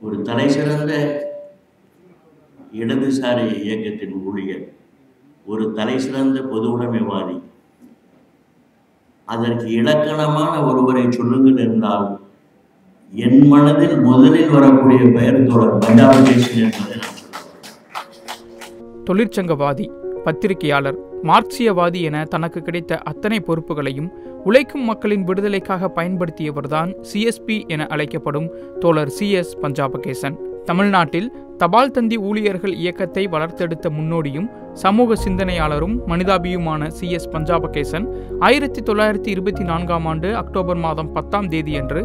ஒரு தலைசிறந்த இடதுசாரி இயக்கத்தின் ஊழியர், ஒரு தலைசிறந்த பொது உடைமைவாதி, அதற்கு இலக்கணமான ஒருவரை சொல்லுங்கள் என்றால் என் மனதில் முதலில் வரக்கூடிய பெயர் தோழர் பஞ்சாப் கேசன் என்பதை நான் சொல்லுவேன். தொழிற்சங்கவாதி, பத்திரிகையாளர், மார்க்சியவாதி என தனக்கு கிடைத்த அத்தனை பொறுப்புகளையும் உழைக்கும் மக்களின் விடுதலைக்காக பயன்படுத்தியவர்தான் சிஎஸ்பி என அழைக்கப்படும் தோழர் CS பஞ்சாபகேசன். தமிழ்நாட்டில் தபால் தந்தி ஊழியர்கள் இயக்கத்தை வளர்த்தெடுத்த முன்னோடியும் சமூக சிந்தனையாளரும் மனிதாபியுமான CS பஞ்சாபகேசன் 1924 ஆண்டு அக்டோபர் மாதம் 10ஆம் தேதியன்று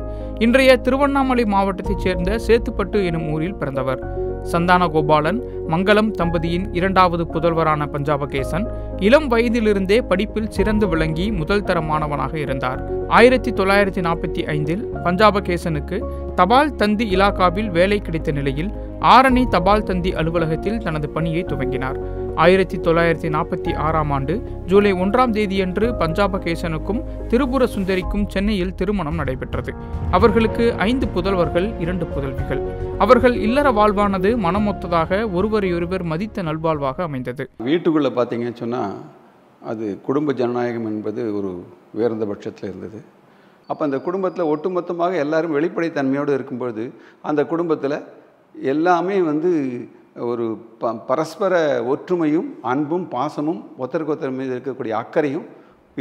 இன்றைய திருவண்ணாமலை மாவட்டத்தைச் சேர்ந்த சேத்துப்பட்டு எனும் ஊரில் பிறந்தவர். சந்தான கோபாலன் மங்களம் தம்பதியின் இரண்டாவது புதல்வரான பஞ்சாபகேசன் இளம் வயதிலிருந்தே படிப்பில் சிறந்து விளங்கி முதல் தர மாணவனாக இருந்தார். 1945இல் பஞ்சாபகேசனுக்கு தபால் தந்தி இலாகாவில் வேலை கிடைத்த நிலையில் ஆரணி தபால் தந்தி அலுவலகத்தில் தனது பணியை துவங்கினார். 1946ஆம் ஆண்டு ஜூலை 1ஆம் தேதியன்று பஞ்சாபகேசனுக்கும் திரிபுர சுந்தரிக்கும் சென்னையில் திருமணம் நடைபெற்றது. அவர்களுக்கு 5 புதல்வர்கள், 2 புதல்விகள். அவர்கள் இல்லற வாழ்வானது மனமொத்ததாக ஒருவரையொருவர் மதித்த நல்வாழ்வாக அமைந்தது. வீட்டுக்குள்ளே பார்த்தீங்கன்னு சொன்னால் அது குடும்ப ஜனநாயகம் என்பது ஒரு உயர்ந்த பட்சத்தில் இருந்தது. அப்போ அந்த குடும்பத்தில் ஒட்டுமொத்தமாக எல்லாரும் வெளிப்படைத்தன்மையோடு இருக்கும்பொழுது அந்த குடும்பத்தில் எல்லாமே ஒரு பரஸ்பர ஒற்றுமையும் அன்பும் பாசமும் ஒருத்தருக்கு ஒருத்தர் மீது இருக்கக்கூடிய அக்கறையும்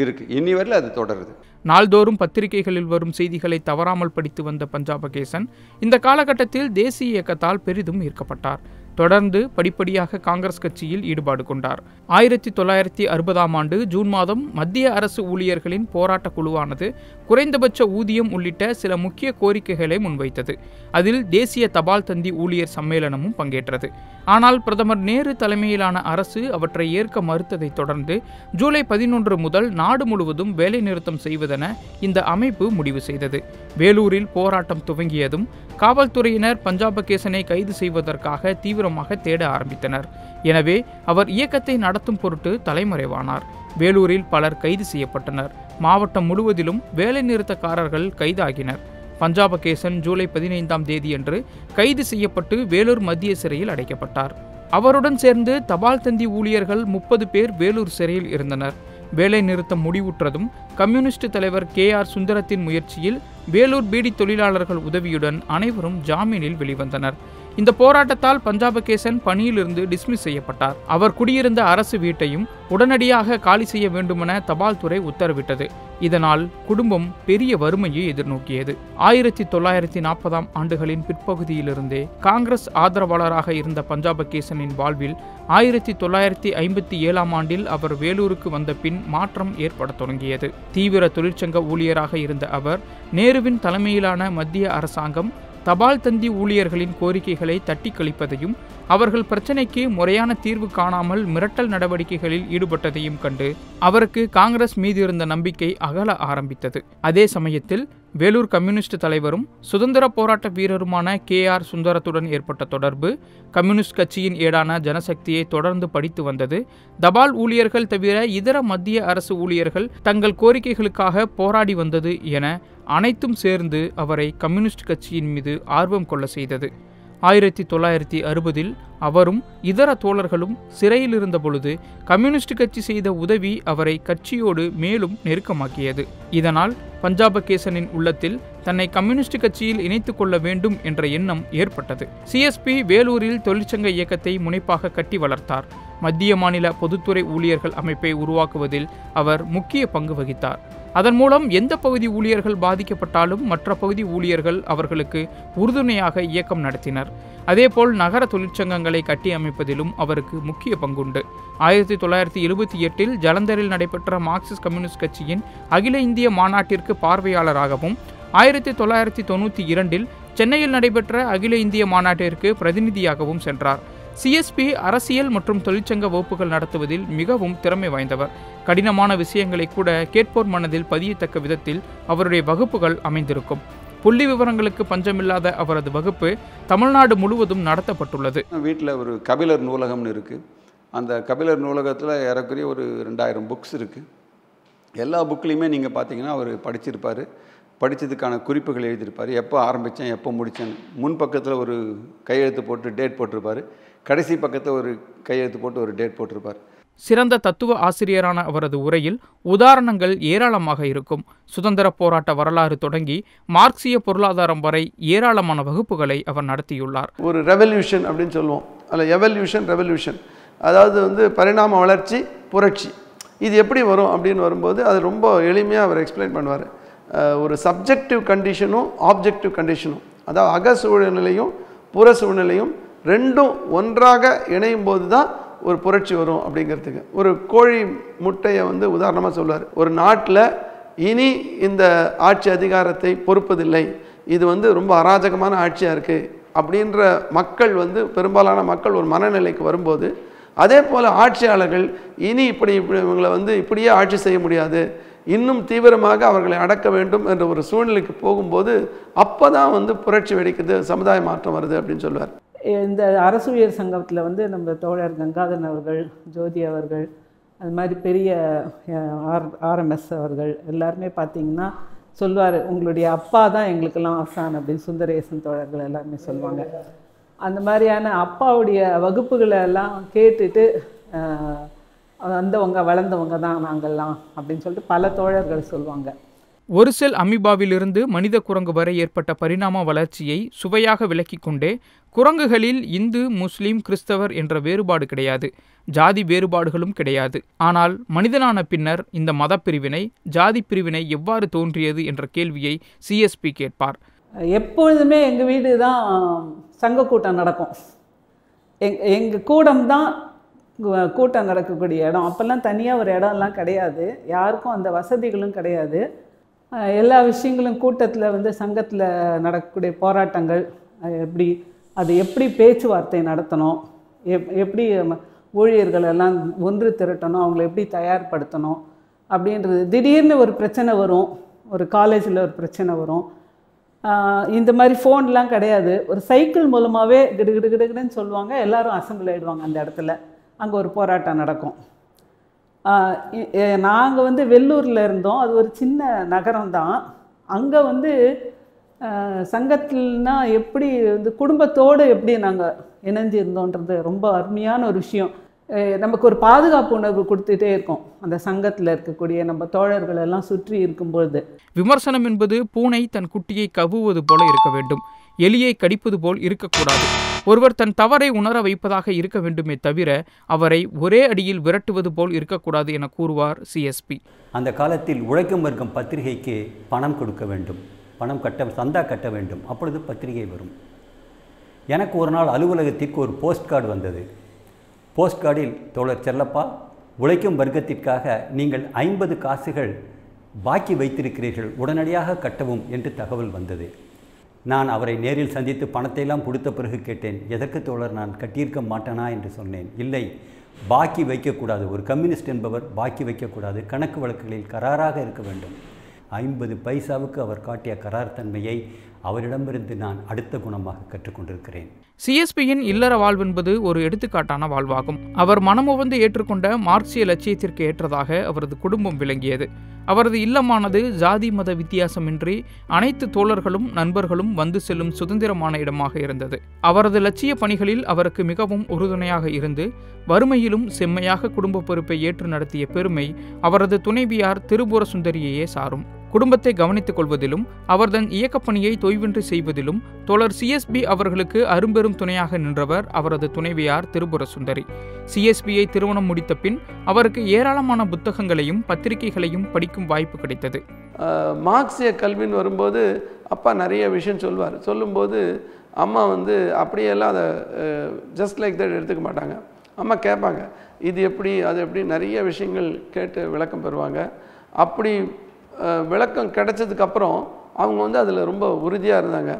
இருக்குது. இன்னி வரையில் அது தொடருது. நாள்தோறும் பத்திரிகைகளில் வரும் செய்திகளை தவறாமல் படித்து வந்த பஞ்சாபகேசன் இந்த காலகட்டத்தில் தேசிய இயக்கத்தால் பெரிதும் ஈர்க்கப்பட்டார். தொடர்ந்து படிப்படியாக காங்கிரஸ் கட்சியில் ஈடுபாடு கொண்டார். 1960ஆம் ஆண்டு ஜூன் மாதம் மத்திய அரசு ஊழியர்களின் போராட்ட குழுவானது குறைந்தபட்ச ஊதியம் உள்ளிட்ட சில முக்கிய கோரிக்கைகளை முன்வைத்தது. அதில் தேசிய தபால் தந்தி ஊழியர் சம்மேளனமும் பங்கேற்றது. ஆனால் பிரதமர் நேரு தலைமையிலான அரசு அவற்றை ஏற்க மறுத்ததை தொடர்ந்து ஜூலை 11 முதல் நாடு முழுவதும் வேலைநிறுத்தம் செய்வதென இந்த அமைப்பு முடிவு செய்தது. வேலூரில் போராட்டம் துவங்கியதும் காவல்துறையினர் பஞ்சாபகேசனை கைது செய்வதற்காக தீவிரமாக தேட ஆரம்பித்தனர். எனவே அவர் இயக்கத்தை நடத்தும் பொருட்டு தலைமறைவானார். வேலூரில் பலர் கைது செய்யப்பட்டனர். மாவட்டம் முழுவதிலும் வேலைநிறுத்தக்காரர்கள் கைதாகினர். பஞ்சாபகேசன் ஜூலை 15ஆம் தேதியன்று கைது செய்யப்பட்டு வேலூர் மத்திய சிறையில் அடைக்கப்பட்டார். அவருடன் சேர்ந்து தபால் தந்தி ஊழியர்கள் 30 பேர் வேலூர் சிறையில் இருந்தனர். வேலை நிறுத்தம் முடிவுற்றதும் கம்யூனிஸ்ட் தலைவர் KR சுந்தரத்தின் முயற்சியில் வேலூர் பீடி தொழிலாளர்கள் உதவியுடன் அனைவரும் ஜாமீனில் வெளிவந்தனர். இந்த போராட்டத்தால் பஞ்சாபகேசன் பணியிலிருந்து டிஸ்மிஸ் செய்யப்பட்டார். அவர் குடியிருந்த அரசு வீட்டையும் உடனடியாக காலி செய்ய வேண்டுமென தபால் துறை உத்தரவிட்டது. இதனால் குடும்பம் பெரிய வறுமையை எதிர்நோக்கியது. 1940ஆம் ஆண்டுகளின் பிற்பகுதியிலிருந்தே காங்கிரஸ் ஆதரவாளராக இருந்த பஞ்சாபகேசனின் வாழ்வில் 1957ஆம் ஆண்டில் அவர் வேலூருக்கு வந்த பின் மாற்றம் ஏற்பட தொடங்கியது. தீவிர தொழிற்சங்க ஊழியராக இருந்த அவர் நேருவின் தலைமையிலான மத்திய அரசாங்கம் தபால் தந்தி ஊழியர்களின் கோரிக்கைகளை தட்டி கழிப்பதையும் அவர்கள் பிரச்சினைக்கு முறையான தீர்வு காணாமல் மிரட்டல் நடவடிக்கைகளில் ஈடுபட்டதையும் கண்டு அவருக்கு காங்கிரஸ் மீது இருந்த நம்பிக்கை அகல ஆரம்பித்தது. அதே சமயத்தில் வேலூர் கம்யூனிஸ்ட் தலைவரும் சுதந்திர போராட்ட வீரருமான KR சுந்தரத்துடன் ஏற்பட்ட தொடர்பு, கம்யூனிஸ்ட் கட்சியின் ஏடான ஜனசக்தியை தொடர்ந்து படித்து வந்தது, தபால் ஊழியர்கள் தவிர இதர மத்திய அரசு ஊழியர்கள் தங்கள் கோரிக்கைகளுக்காக போராடி வந்தது என அனைத்தும் சேர்ந்து அவரை கம்யூனிஸ்ட் கட்சியின் மீது ஆர்வம் கொள்ள செய்தது. 1960இல் அவரும் இதர தோழர்களும் சிறையில் இருந்த பொழுது கம்யூனிஸ்ட் கட்சி செய்த உதவி அவரை கட்சியோடு மேலும் நெருக்கமாக்கியது. இதனால் பஞ்சாபகேசனின் உள்ளத்தில் தன்னை கம்யூனிஸ்ட் கட்சியில் இணைத்துக் கொள்ள வேண்டும் என்ற எண்ணம் ஏற்பட்டது. CSP வேலூரில் தொழிற்சங்க இயக்கத்தை முனைப்பாக கட்டி வளர்த்தார். மத்திய மாநில பொதுத்துறை ஊழியர்கள் அமைப்பை உருவாக்குவதில் அவர் முக்கிய பங்கு வகித்தார். அதன் மூலம் எந்த பகுதி ஊழியர்கள் பாதிக்கப்பட்டாலும் மற்ற பகுதி ஊழியர்கள் அவர்களுக்கு உறுதுணையாக இயக்கம் நடத்தினர். அதேபோல் நகர தொழிற்சங்கங்களை கட்டி அமைப்பதிலும் அவருக்கு முக்கிய பங்குண்டு. 1978இல் ஜலந்தரில் நடைபெற்ற மார்க்சிஸ்ட் கம்யூனிஸ்ட் கட்சியின் அகில இந்திய மாநாட்டிற்கு பார்வையாளராகவும் 1992இல் சென்னையில் நடைபெற்ற அகில இந்திய மாநாட்டிற்கு பிரதிநிதியாகவும் சென்றார். CSP அரசியல் மற்றும் தொழிற்சங்க வகுப்புகள் நடத்துவதில் மிகவும் திறமை வாய்ந்தவர். கடினமான விஷயங்களை கூட கேட்போர் மனதில் பதியத்தக்க விதத்தில் அவருடைய வகுப்புகள் அமைந்திருக்கும். புள்ளி விவரங்களுக்கு பஞ்சமில்லாத அவரது வகுப்பு தமிழ்நாடு முழுவதும் நடத்தப்பட்டுள்ளது. வீட்டில் ஒரு கபிலர் நூலகம்னு இருக்குது. அந்த கபிலர் நூலகத்தில் ஏறக்குறைய ஒரு 2000 புக்ஸ் இருக்குது. எல்லா புக்லேயுமே நீங்கள் பார்த்தீங்கன்னா அவர் படிச்சிருப்பார். படித்ததுக்கான குறிப்புகள் எழுதியிருப்பார். எப்போ ஆரம்பித்தேன், எப்போ முடித்தேன். முன் பக்கத்தில் ஒரு கையெழுத்து போட்டு டேட் போட்டிருப்பார். கடைசி பக்கத்தில் ஒரு கையெழுத்து போட்டு ஒரு டேட் போட்டிருப்பார். சிறந்த தத்துவ ஆசிரியரான அவரது உரையில் உதாரணங்கள் ஏராளமாக இருக்கும். சுதந்திர போராட்ட வரலாறு தொடங்கி மார்க்சிய பொருளாதாரம் வரை ஏராளமான வகுப்புகளை அவர் நடத்தியுள்ளார். ஒரு ரெவல்யூஷன் அப்படின்னு சொல்லுவோம், அல்ல எவல்யூஷன் ரெவல்யூஷன், அதாவது பரிணாம வளர்ச்சி புரட்சி, இது எப்படி வரும் அப்படின்னு வரும்போது அது ரொம்ப எளிமையாக அவர் எக்ஸ்பிளைன் பண்ணுவார். ஒரு சப்ஜெக்டிவ் கண்டிஷனும் ஆப்ஜெக்டிவ் கண்டிஷனும், அதாவது அக சூழ்நிலையும் புற சூழ்நிலையும் ரெண்டும் ஒன்றாக இணையும் போது தான் ஒரு புரட்சி வரும் அப்படிங்கிறதுக்கு. ஒரு கோழி முட்டையை உதாரணமாக சொல்லுவார். ஒரு நாட்டில் இனி இந்த ஆட்சி அதிகாரத்தை பொறுப்பதில்லை, இது ரொம்ப அராஜகமான ஆட்சியாக இருக்குது அப்படின்ற மக்கள் பெரும்பாலான மக்கள் ஒரு மனநிலைக்கு வரும்போது, அதே போல் ஆட்சியாளர்கள் இனி இவங்களை இப்படியே ஆட்சி செய்ய முடியாது, இன்னும் தீவிரமாக அவர்களை அடக்க வேண்டும் என்ற ஒரு சூழ்நிலைக்கு போகும்போது அப்போ தான் புரட்சி வெடிக்குது, சமுதாய மாற்றம் வருது அப்படின்னு சொல்லுவார். இந்த அரசு உயர் சங்கத்தில் நம்ம தோழர் கங்காதரன் அவர்கள், ஜோதி அவர்கள், அது மாதிரி பெரிய ஆர்எம்எஸ் அவர்கள் எல்லாருமே பார்த்திங்கன்னா சொல்லுவார், உங்களுடைய அப்பா தான் எங்களுக்கெல்லாம் ஆசான் அப்படின்னு. சுந்தரேசன் தோழர்கள் எல்லாருமே சொல்லுவாங்க. அந்த மாதிரியான அப்பாவுடைய வகுப்புகளை எல்லாம் கேட்டுட்டு வந்தவங்க வளர்ந்தவங்க தான் நாங்கள்லாம் அப்படின்னு சொல்லிட்டு பல தோழர்கள் சொல்லுவாங்க. ஒரு செல் அமீபாவிலிருந்து மனித குரங்கு வரை ஏற்பட்ட பரிணாம வளர்ச்சியை சுவையாக விளக்கிக் கொண்டே, குரங்குகளில் இந்து, முஸ்லீம், கிறிஸ்தவர் என்ற வேறுபாடு கிடையாது, ஜாதி வேறுபாடுகளும் கிடையாது. ஆனால் மனிதனான பின்னர் இந்த மத பிரிவினை, ஜாதி பிரிவினை எவ்வாறு தோன்றியது என்ற கேள்வியை சிஎஸ்பி கேட்பார். எப்பொழுதுமே எங்கள் வீடு தான் சங்க கூட்டம் நடக்கும். எங்கள் கூடம் தான் கூட்டம் நடக்கக்கூடிய இடம். அப்போல்லாம் தனியாக ஒரு இடம்லாம் கிடையாது, யாருக்கும் அந்த வசதிகளும் கிடையாது. எல்லா விஷயங்களும் கூட்டத்தில் சங்கத்தில் நடக்கக்கூடிய போராட்டங்கள் அது எப்படி பேச்சுவார்த்தை நடத்தணும், எப்படி ஊழியர்கள் எல்லாம் ஒன்று திரட்டணும், அவங்களை எப்படி தயார்படுத்தணும் அப்படின்றது. திடீர்னு ஒரு பிரச்சனை வரும், ஒரு காலேஜில் ஒரு பிரச்சனை வரும், இந்த மாதிரி ஃபோன்லாம் கிடையாது, ஒரு சைக்கிள் மூலமாகவே கிடுகிடுன்னு சொல்லுவாங்க, எல்லோரும் அசம்பிள் ஆகிடுவாங்க அந்த இடத்துல. அங்கே ஒரு போராட்டம் நடக்கும். நாங்கள் வெள்ளூரில் இருந்தோம், அது ஒரு சின்ன நகரம் தான். அங்கே சங்கத்தில்னா எப்படி குடும்பத்தோடு எப்படி நாங்கள் இணைஞ்சு இருந்தோன்றது ரொம்ப அருமையான ஒரு விஷயம். நமக்கு ஒரு பாதுகாப்பு உணர்வு கொடுத்துட்டே இருக்கும் அந்த சங்கத்தில் இருக்கக்கூடிய நம்ம தோழர்கள் எல்லாம் சுற்றி இருக்கும்பொழுது. விமர்சனம் என்பது பூனை தன் குட்டியை கவ்வுவது போல இருக்க வேண்டும், எலியை கடிப்பது போல் இருக்கக்கூடாது. ஒருவர் தன் தவறை உணர வைப்பதாக இருக்க வேண்டுமே தவிர அவரை ஒரே அடியில் விரட்டுவது போல் இருக்கக்கூடாது என கூறுவார் சிஎஸ்பி. அந்த காலத்தில் உழைக்கும் வர்க்கம் பத்திரிகைக்கு பணம் கொடுக்க வேண்டும், சந்தா கட்ட வேண்டும், அப்பொழுது பத்திரிகை வரும். எனக்கு ஒரு நாள் அலுவலகத்திற்கு ஒரு போஸ்ட் கார்டு வந்தது. போஸ்ட் கார்டில், தோழர் செல்லப்பா, உழைக்கும் வர்க்கத்திற்காக நீங்கள் 50 காசுகள் பாக்கி வைத்திருக்கிறீர்கள், உடனடியாக கட்டவும் என்று தகவல் வந்தது. நான் அவரை நேரில் சந்தித்து பணத்தையெல்லாம் கொடுத்த பிறகு கேட்டேன், எதற்கு தோழர் நான் கட்டியிருக்க மாட்டேனா என்று சொன்னேன். இல்லை, பாக்கி வைக்கக்கூடாது, ஒரு கம்யூனிஸ்ட் என்பவர் பாக்கி வைக்கக்கூடாது, கணக்கு வழக்குகளில் கராராக இருக்க வேண்டும். 50 பைசாவுக்கு அவர் காட்டிய கரார் தன்மையை அவரிடமிருந்து நான் அடுத்த குணமாக கற்றுக்கொண்டிருக்கிறேன். சிஎஸ்பியின் இல்லற வாழ்வென்பது ஒரு எடுத்துக்காட்டான வாழ்வாகும். அவர் மனமுவந்து ஏற்றுக்கொண்ட மார்க்சிய லட்சியத்திற்கு ஏற்றதாக அவரது குடும்பம் விளங்கியது. அவரது இல்லமானது ஜாதி மத வித்தியாசமின்றி அனைத்து தோழர்களும் நண்பர்களும் வந்து செல்லும் சுதந்திரமான இடமாக இருந்தது. அவரது லட்சிய பணிகளில் அவருக்கு மிகவும் உறுதுணையாக இருந்து வறுமையிலும் செம்மையாக குடும்ப பொறுப்பை ஏற்று நடத்திய பெருமை அவரது துணைவியார் திரிபுர சுந்தரியையே சாரும். குடும்பத்தை கவனித்துக் கொள்வதிலும் அவர்தன் இயக்கப்பணியை தொய்வின்றி செய்வதிலும் தோழர் சிஎஸ்பி அவர்களுக்கு அரும்பெரும் துணையாக நின்றவர் அவரது துணைவியார் திரிபுர சுந்தரி. சிஎஸ்பியை திருமணம் முடித்த பின் அவருக்கு ஏராளமான புத்தகங்களையும் பத்திரிகைகளையும் படிக்கும் வாய்ப்பு கிடைத்தது. மார்க்சிய கல்வின்னு வரும்போது அப்பா நிறைய விஷயம் சொல்லுவார். சொல்லும்போது அம்மா அப்படியெல்லாம் அதை ஜஸ்ட் லைக் தட் எடுத்துக்க மாட்டாங்க. அம்மா கேட்பாங்க, இது எப்படி அது எப்படி, நிறைய விஷயங்கள் கேட்டு விளக்கம் பெறுவாங்க. அப்படி விளக்கம் கிடைச்சதுக்கப்புறம் அவங்க அதில் ரொம்ப உறுதியாக இருந்தாங்க.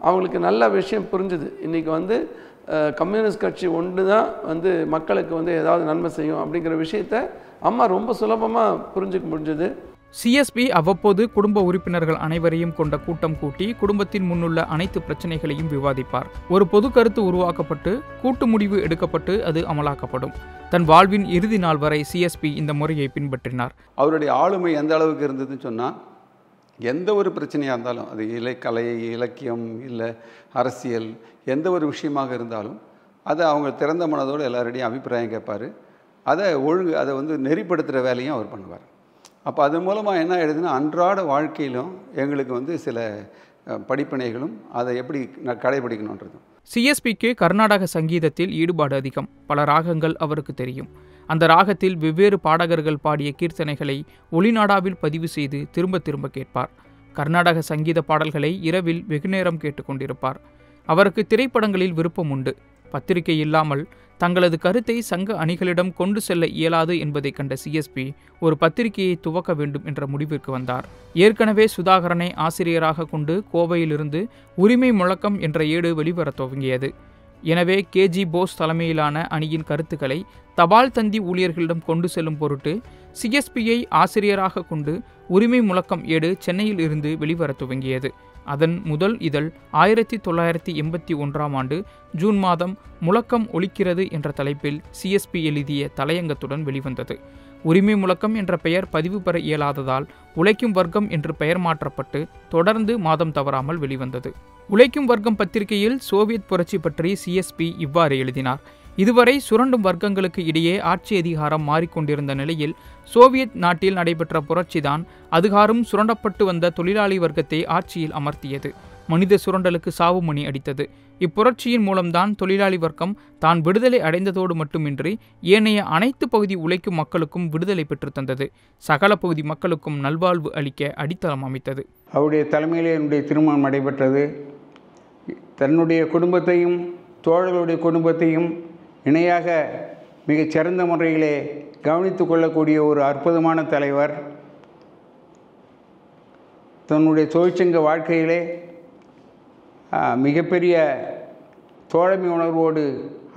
அவங்களுக்கு நல்ல விஷயம் புரிஞ்சுது. இன்றைக்கி கம்யூனிஸ்ட் கட்சி ஒன்று தான் மக்களுக்கு ஏதாவது நன்மை செய்யும் அப்படிங்கிற விஷயத்த அம்மா ரொம்ப சுலபமாக புரிஞ்சுக்க முடிஞ்சது. சிஎஸ்பி அவ்வப்போது குடும்ப உறுப்பினர்கள் அனைவரையும் கொண்ட கூட்டம் கூட்டி குடும்பத்தின் முன்னுள்ள அனைத்து பிரச்சனைகளையும் விவாதிப்பார். ஒரு பொது கருத்து உருவாக்கப்பட்டு கூட்டு முடிவு எடுக்கப்பட்டு அது அமலாக்கப்படும். தன் வாழ்வின் இறுதி நாள் வரை சிஎஸ்பி இந்த முறையை பின்பற்றினார். அவருடைய ஆளுமை எந்த அளவுக்கு இருந்ததுன்னு சொன்னால், எந்த ஒரு பிரச்சனையாக இருந்தாலும், அது கலை, இலக்கியம், இல்லை அரசியல், எந்த ஒரு விஷயமாக இருந்தாலும் அதை அவங்க திறந்த மனதோடு எல்லாருடையும் அபிப்பிராயம் கேட்பார். அதை வந்து நெறிப்படுத்துகிற வேலையும் அவர் பண்ணுவார். அப்போ அதன் மூலமாக என்ன ஆகிடுதுன்னா, அன்றாட வாழ்க்கையிலும் எங்களுக்கு வந்து சில படிப்பினைகளும் அதை எப்படி கடைபிடிக்கணுன்றதும். சிஎஸ்பிக்கு கர்நாடக சங்கீதத்தில் ஈடுபாடு அதிகம். பல ராகங்கள் அவருக்கு தெரியும். அந்த ராகத்தில் வெவ்வேறு பாடகர்கள் பாடிய கீர்த்தனைகளை ஒளிநாடாவில் பதிவு செய்து திரும்ப திரும்ப கேட்பார். கர்நாடக சங்கீத பாடல்களை இரவில் வெகுநேரம் கேட்டுக்கொண்டிருப்பார். அவருக்கு திரைப்படங்களில் விருப்பம் உண்டு. பத்திரிகை இல்லாமல் தங்களது கருத்தை சங்க அணிகளிடம் கொண்டு செல்ல இயலாது என்பதை கண்ட சிஎஸ்பி ஒரு பத்திரிகையை துவக்க வேண்டும் என்ற முடிவிற்கு வந்தார். ஏற்கனவே சுதாகரனை ஆசிரியராக கொண்டு கோவையிலிருந்து உரிமை முழக்கம் என்ற ஏடு வெளிவர துவங்கியது. எனவே கேஜி போஸ் தலைமையிலான அணியின் கருத்துக்களை தபால் தந்தி ஊழியர்களிடம் கொண்டு செல்லும் பொருட்டு சிஎஸ்பியை ஆசிரியராக கொண்டு உரிமை முழக்கம் ஏடு சென்னையில் இருந்து வெளிவர துவங்கியது. அதன் முதல் இதழ் 1981 ஜூன் மாதம் முழக்கம் ஒலிக்கிறது என்ற தலைப்பில் சிஎஸ்பி எழுதிய தலையங்கத்துடன் வெளிவந்தது. உரிமை முழக்கம் என்ற பெயர் பதிவு பெற இயலாததால் உழைக்கும் வர்க்கம் என்று பெயர் மாற்றப்பட்டு தொடர்ந்து மாதம் தவறாமல் வெளிவந்தது. உழைக்கும் வர்க்கம் பத்திரிகையில் சோவியத் புரட்சி பற்றி சிஎஸ்பி இவ்வாறு எழுதினார். இதுவரை சுரண்டும் வர்க்கங்களுக்கு இடையே ஆட்சி அதிகாரம் மாறிக்கொண்டிருந்த நிலையில் சோவியத் நாட்டில் நடைபெற்ற புரட்சிதான் அதுகாரும் சுரண்டப்பட்டு வந்த தொழிலாளி வர்க்கத்தை ஆட்சியில் அமர்த்தியது. மனித சுரண்டலுக்கு சாவு மணி அடித்தது. இப்புரட்சியின் மூலம்தான் தொழிலாளி வர்க்கம் தான் விடுதலை அடைந்ததோடு மட்டுமின்றி ஏனைய அனைத்து பகுதி உழைக்கும் மக்களுக்கும் விடுதலை பெற்று தந்தது. சகல பகுதி மக்களுக்கும் நல்வாழ்வு அளிக்க அடித்தளம் அமைத்தது. அவருடைய தலைமையிலே என்னுடைய திருமணம் நடைபெற்றது. தன்னுடைய குடும்பத்தையும் தோழர்களுடைய குடும்பத்தையும் இணையாக மிகச் சிறந்த முறையிலே கவனித்து கொள்ளக்கூடிய ஒரு அற்புதமான தலைவர். தன்னுடைய தொழிற்சங்க வாழ்க்கையிலே மிகப்பெரிய தோழமை உணர்வோடு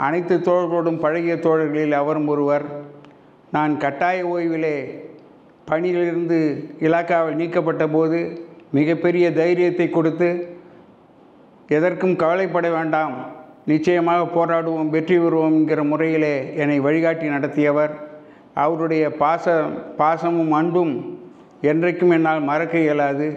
அனைத்து தோழர்களோடும் பழகிய தோழர்களில் அவரும் ஒருவர். நான் கட்டாய ஓய்விலே பணியிலிருந்து இலாக்காவில் நீக்கப்பட்ட போது மிகப்பெரிய தைரியத்தை கொடுத்து, எதற்கும் கவலைப்பட வேண்டாம், நிச்சயமாக போராடுவோம், வெற்றி பெறுவோம் என்கிற முறையிலே என்னை வழிகாட்டி நடத்தியவர். அவருடைய பாசமும் அன்பும் என்றைக்கும் என்னால் மறக்க இயலாது.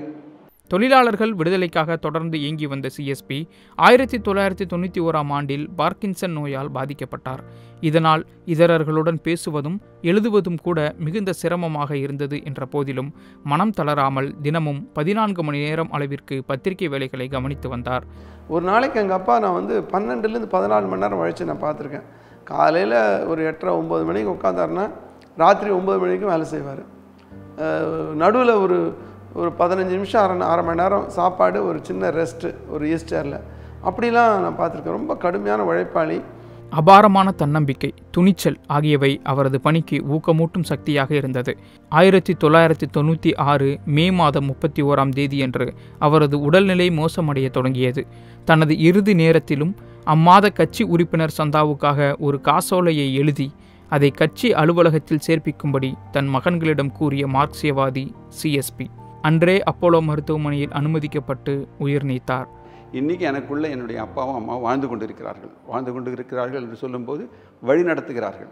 தொழிலாளர்கள் விடுதலைக்காக தொடர்ந்து இயங்கி வந்த சிஎஸ்பி 1991 பார்க்கின்சன் நோயால் பாதிக்கப்பட்டார். இதனால் இதரர்களுடன் பேசுவதும் எழுதுவதும் கூட மிகுந்த சிரமமாக இருந்தது என்ற போதிலும் மனம் தளராமல் தினமும் 14 மணி நேரம் அளவிற்கு பத்திரிகை வேலைகளை கவனித்து வந்தார். ஒரு நாளைக்கு எங்கள் அப்பா நான் வந்து 12லேருந்து 14 மணி நேரம் வழித்து நான் பார்த்துருக்கேன். காலையில் ஒரு 8:30-9 மணிக்கு உட்காந்தாருன்னா ராத்திரி 9 மணிக்கும் வேலை செய்வார். நடுவில் ஒரு 15 நிமிஷம் அரை மணி நேரம் சாப்பாடு, ஒரு சின்ன ரெஸ்ட்டு, ஒரு ஈஸ்டரில், அப்படிலாம் நான் பார்த்துருக்கேன். ரொம்ப கடுமையான உழைப்பாளி. அபாரமான தன்னம்பிக்கை, துணிச்சல் ஆகியவை அவரது பணிக்கு ஊக்கமூட்டும் சக்தியாக இருந்தது. 1996 மே மாதம் 31 தேதியன்று அவரது உடல்நிலை மோசமடைய தொடங்கியது. தனது இறுதி நேரத்திலும் அம்மாத கட்சி உறுப்பினர் சந்தாவுக்காக ஒரு காசோலையை எழுதி அதை கட்சி அலுவலகத்தில் சேர்ப்பிக்கும்படி தன் மகன்களிடம் கூறிய மார்க்சியவாதி சிஎஸ்பி அன்றே அப்போலோ மருத்துவமனையில் அனுமதிக்கப்பட்டு உயிர் நீத்தார். இன்றைக்கி எனக்குள்ள என்னுடைய அப்பாவும் அம்மாவும் வாழ்ந்து கொண்டு இருக்கிறார்கள் என்று சொல்லும்போது வழி நடத்துகிறார்கள்.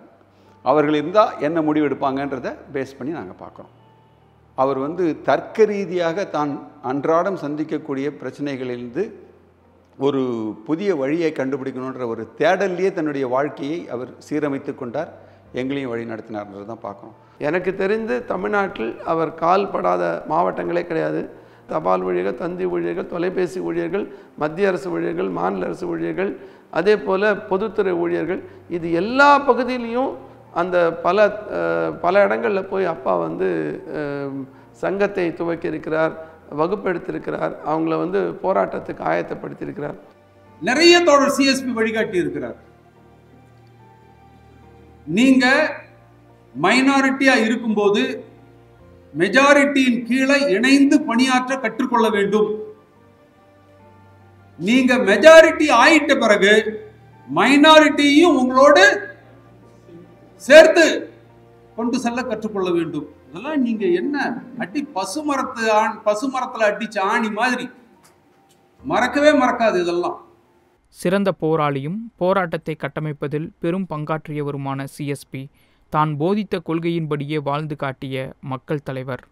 அவர்கள் இருந்தால் என்ன முடிவு எடுப்பாங்கன்றதை பேஸ் பண்ணி நாங்கள் பார்க்குறோம். அவர் வந்து தர்க்க ரீதியாக தான் அன்றாடம் சந்திக்கக்கூடிய பிரச்சனைகளிலிருந்து ஒரு புதிய வழியை கண்டுபிடிக்கணுன்ற ஒரு தேடல்லையே தன்னுடைய வாழ்க்கையை அவர் சீரமைத்து கொண்டார், எங்களையும் வழி நடத்தினார்ன்றது தான் பார்க்குறோம். எனக்கு தெரிந்து தமிழ்நாட்டில் அவர் கால்படாத மாவட்டங்களே கிடையாது. தபால் ஊழியர்கள், தந்தி ஊழியர்கள், தொலைபேசி ஊழியர்கள், மத்திய அரசு ஊழியர்கள், மாநில அரசு ஊழியர்கள், அதே போல் பொதுத்துறை ஊழியர்கள், இது எல்லா பகுதியிலையும் அந்த பல இடங்களில் போய் அப்பா வந்து சங்கத்தை துவக்கி இருக்கிறார், வகுப்பெடுத்திருக்கிறார், அவங்கள வந்து போராட்டத்துக்கு ஆயத்தப்படுத்தியிருக்கிறார். நிறைய தோழர் சிஎஸ்பி வழிகாட்டி இருக்கிறார். நீங்க மைனாரிட்டியா இருக்கும்போது மெஜாரிட்டியின் கீழே இணைந்து பணியாற்ற கற்றுக்கொள்ள வேண்டும். நீங்க மெஜாரிட்டி ஆயிட்ட பிறகு மைனாரிட்டியும் உங்களோடு சேர்த்து கொண்டு செல்ல கற்றுக்கொள்ள வேண்டும். அதெல்லாம் நீங்க என்ன அடி பசுமரத்துல அடிச்ச ஆணி மாதிரி மறக்கவே மறக்காது. இதெல்லாம் சிறந்த போராளியும் போராட்டத்தை கட்டமைப்பதில் பெரும் பங்காற்றியவருமான சிஎஸ்பி தான் போதித்த கொள்கையின்படியே வாழ்ந்து காட்டிய மக்கள் தலைவர்.